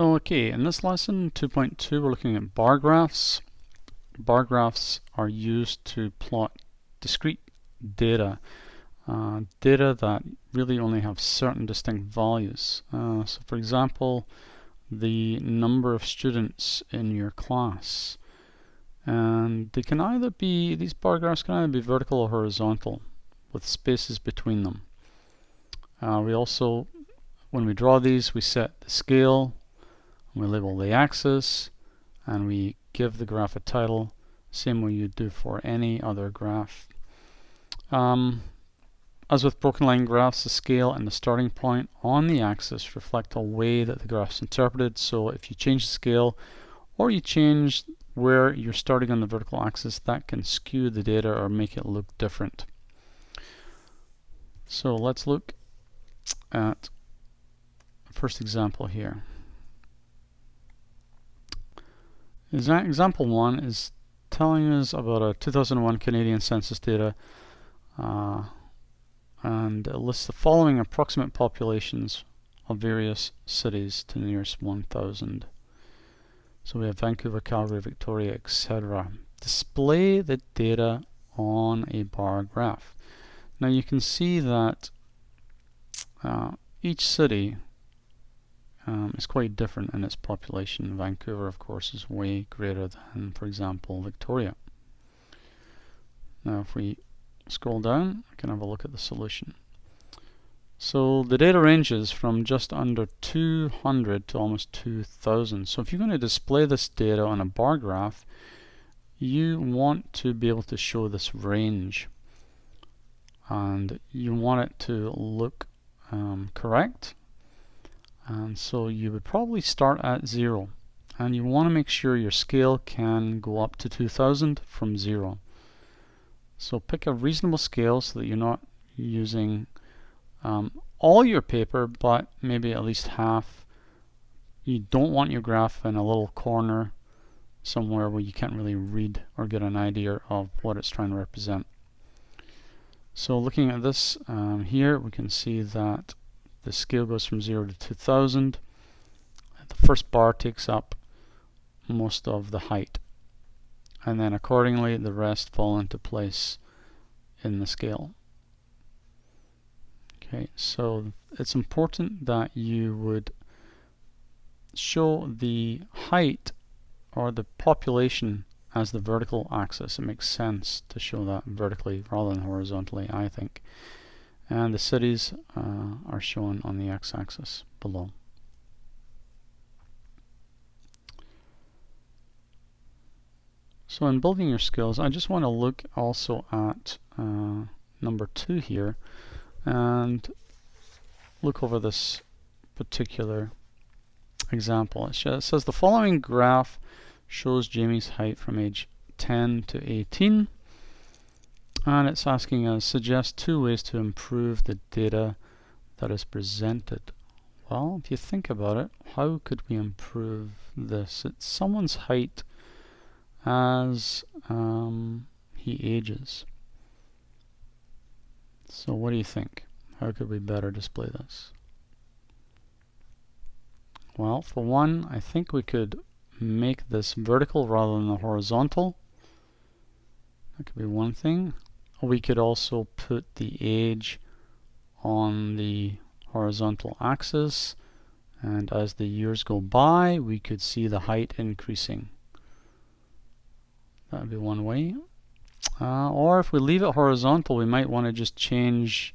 Okay, in this lesson 2.2 we're looking at bar graphs. Bar graphs are used to plot discrete data, data that really only have certain distinct values. So for example, the number of students in your class. And they can either be, these bar graphs can either be vertical or horizontal with spaces between them. We also, when we draw these, we set the scale, we label the axis, and we give the graph a title, same way you do for any other graph. As with broken line graphs, the scale and the starting point on the axis reflect a way that the graph's interpreted. So if you change the scale or you change where you're starting on the vertical axis, that can skew the data or make it look different. So let's look at the first example here. Example 1 is telling us about a 2001 Canadian census data, and it lists the following approximate populations of various cities to the nearest 1,000. So we have Vancouver, Calgary, Victoria, etc. Display the data on a bar graph. Now you can see that each city is quite different in its population. Vancouver, of course, is way greater than, for example, Victoria. Now if we scroll down, we can have a look at the solution. So the data ranges from just under 200 to almost 2,000. So if you're going to display this data on a bar graph, you want to be able to show this range. And you want it to look correct. And so you would probably start at 0. And you want to make sure your scale can go up to 2,000 from 0. So pick a reasonable scale so that you're not using all your paper, but maybe at least half. You don't want your graph in a little corner somewhere where you can't really read or get an idea of what it's trying to represent. So looking at this here, we can see that the scale goes from 0 to 2,000. The first bar takes up most of the height, and then accordingly the rest fall into place in the scale. Okay, so it's important that you would show the height or the population as the vertical axis. It makes sense to show that vertically rather than horizontally, I think. And the cities are shown on the x-axis below. So in building your skills, I just want to look also at number 2 here and look over this particular example. It says the following graph shows Jamie's height from age 10 to 18. And it's asking us, suggest 2 ways to improve the data that is presented. Well, if you think about it, how could we improve this? It's someone's height as he ages. So what do you think? How could we better display this? Well, for one, I think we could make this vertical rather than the horizontal. That could be one thing. We could also put the age on the horizontal axis, and as the years go by, we could see the height increasing. That would be one way. Or if we leave it horizontal, we might want to just change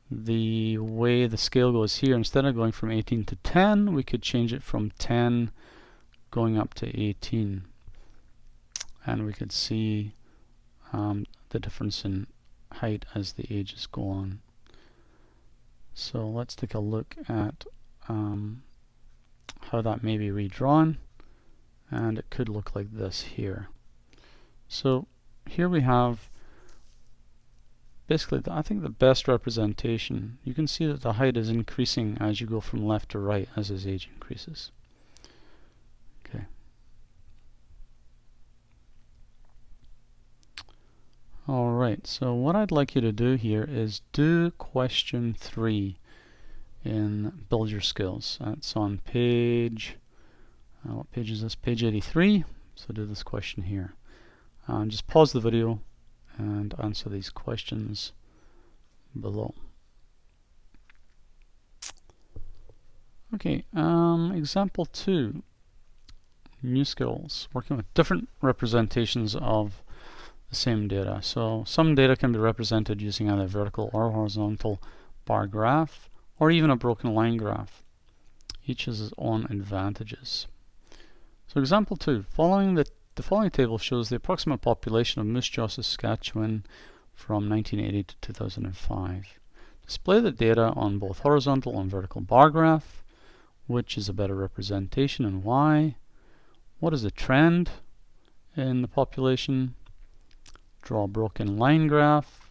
the way the scale goes here. Instead of going from 18 to 10, we could change it from 10 going up to 18. And we could see the difference in height as the ages go on. So let's take a look at how that may be redrawn, and it could look like this here. So here we have basically I think the best representation. You can see that the height is increasing as you go from left to right as his age increases. Okay. Alright, so what I'd like you to do here is do question 3 in Build Your Skills. That's on page, what page is this? Page 83. So do this question here. Just pause the video and answer these questions below. Okay, example 2. New skills, working with different representations of the same data. So some data can be represented using either vertical or horizontal bar graph, or even a broken line graph. Each has its own advantages. So example 2, the following table shows the approximate population of Moose Jaw, Saskatchewan from 1980 to 2005. Display the data on both horizontal and vertical bar graph. Which is a better representation and why? What is the trend in the population? Draw a broken line graph.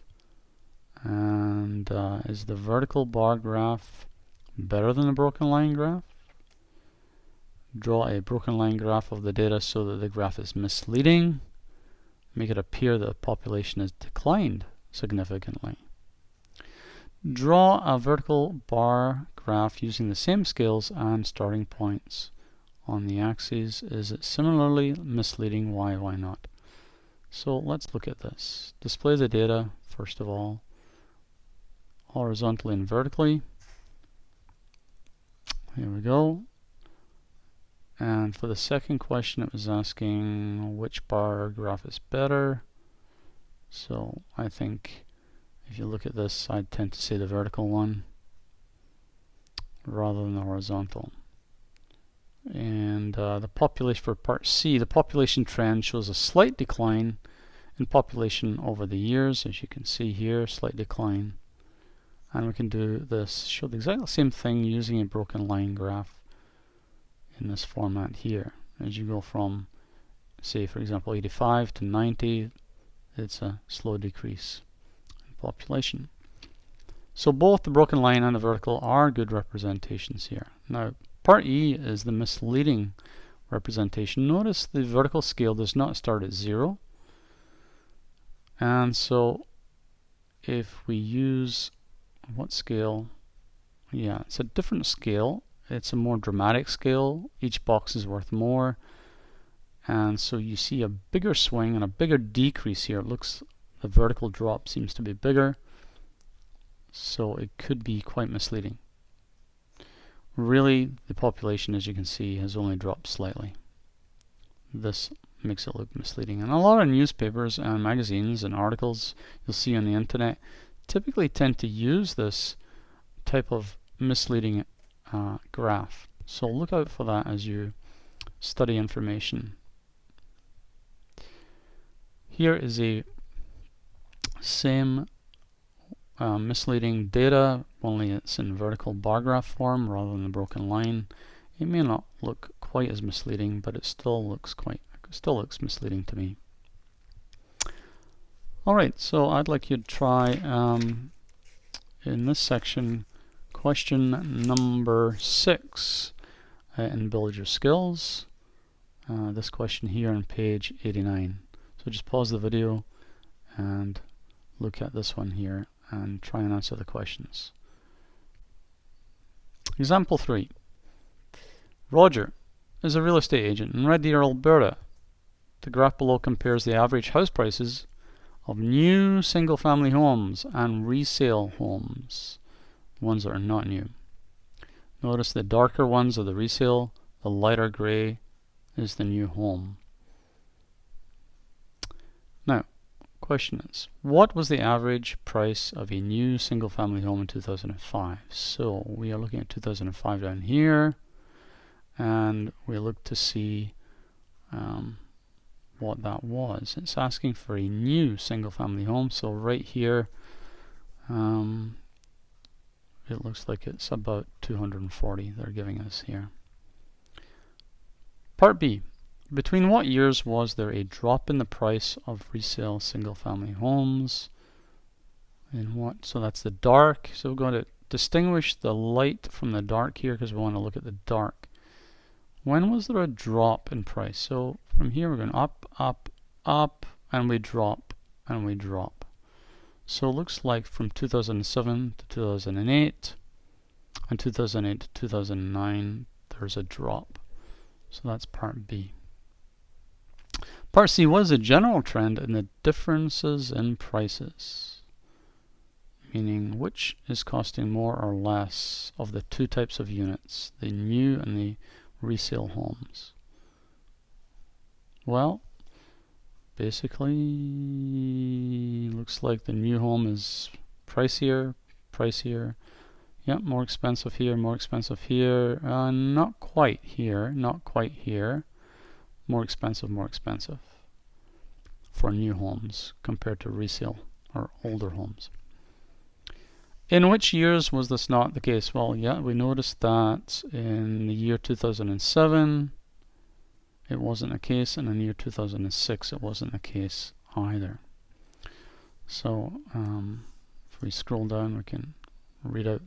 And is the vertical bar graph better than the broken line graph? Draw a broken line graph of the data so that the graph is misleading. Make it appear that the population has declined significantly. Draw a vertical bar graph using the same scales and starting points on the axes. Is it similarly misleading? Why not? So let's look at this. Display the data, first of all, horizontally and vertically. Here we go. And for the second question, it was asking which bar graph is better. So I think if you look at this, I'd tend to say the vertical one rather than the horizontal. And the population for part C, the population trend shows a slight decline in population over the years. As you can see here, slight decline. And we can do this, show the exact same thing using a broken line graph in this format here. As you go from, say for example, 85 to 90, it's a slow decrease in population. So both the broken line and the vertical are good representations here. Now part E is the misleading representation. Notice the vertical scale does not start at 0. And so if we use, what scale? Yeah, it's a different scale. It's a more dramatic scale. Each box is worth more. And so you see a bigger swing and a bigger decrease here. It looks, the vertical drop seems to be bigger. So it could be quite misleading. Really, the population, as you can see, has only dropped slightly. This makes it look misleading. And a lot of newspapers and magazines and articles you'll see on the internet typically tend to use this type of misleading graph. So look out for that as you study information. Here is a same misleading data, only it's in vertical bar graph form rather than the broken line. It may not look quite as misleading, but it still looks misleading to me. Alright, so I'd like you to try in this section question number 6 and Build Your Skills. This question here on page 89. So just pause the video and look at this one here and try and answer the questions. Example 3. Roger is a real estate agent in Red Deer, Alberta. The graph below compares the average house prices of new single-family homes and resale homes, ones that are not new. Notice the darker ones are the resale, the lighter gray is the new home. Now, question is, what was the average price of a new single-family home in 2005? So we are looking at 2005 down here, and we look to see what that was. It's asking for a new single-family home, so right here it looks like it's about 240 they're giving us here. Part B. Between what years was there a drop in the price of resale single-family homes? And what? So that's the dark. So we're going to distinguish the light from the dark here because we want to look at the dark. When was there a drop in price? So from here we're going up, up, up, and we drop, and we drop. So it looks like from 2007 to 2008 And 2008 to 2009, there's a drop. So that's part B. Part C, what is the general trend in the differences in prices? Meaning, which is costing more or less of the two types of units, the new and the resale homes? Well, basically, looks like the new home is pricier. Yep, more expensive here, more expensive here. Not quite here, not quite here. More expensive for new homes compared to resale or older homes. In which years was this not the case? Well, yeah, we noticed that in the year 2007 it wasn't the case, and in the year 2006 it wasn't the case either. So if we scroll down, we can read out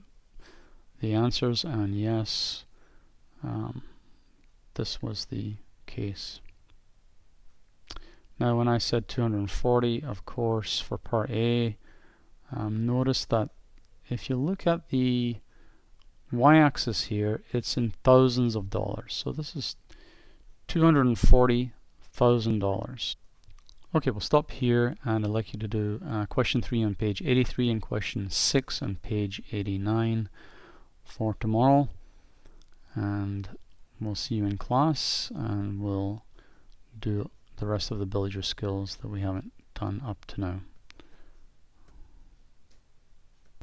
the answers, and yes, this was the case. Now when I said 240, of course, for part A, notice that if you look at the y-axis here, it's in thousands of dollars. So this is $240,000. Okay, we'll stop here, and I'd like you to do question 3 on page 83 and question 6 on page 89 for tomorrow. And we'll see you in class, and we'll do the rest of the build your skills that we haven't done up to now.